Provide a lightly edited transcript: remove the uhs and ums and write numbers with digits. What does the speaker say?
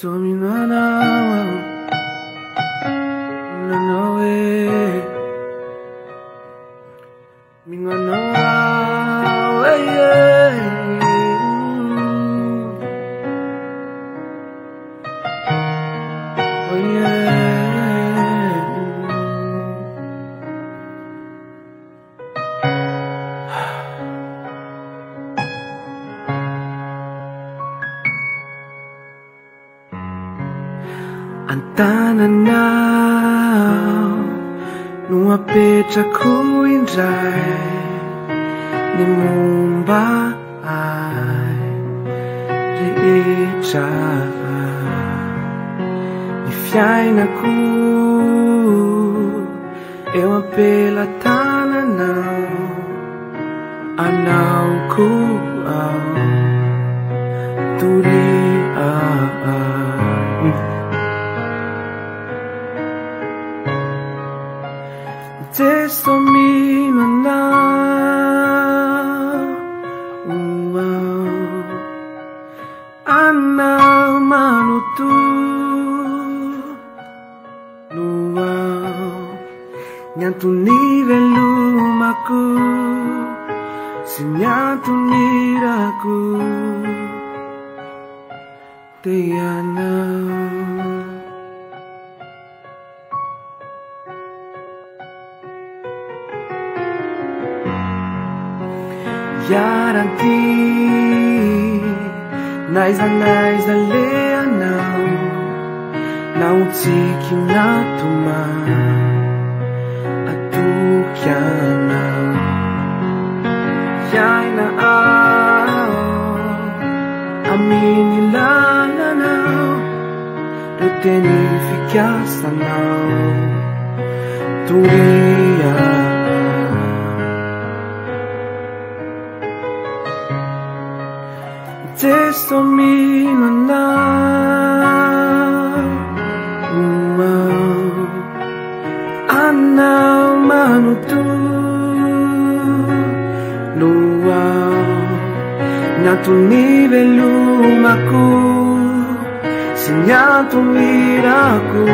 Somi nanawa, nanawe, minga nawa, ang tananaw nung apetrako indray ny momba ay rehetra ny fiainako eo ampelantananao anaoko ao turiaan Testo mino na Ana manutu Luau Nyantu nivelumaku Sinyantu niraku Tiana Yaranti Naiza leanao Nautsiki natuma Atukianao Yaina ao Aminilalanao Retenificasanao Turia Testo mino na Anau manutu Luau Nyantu nivelumaku Sinyantu miraku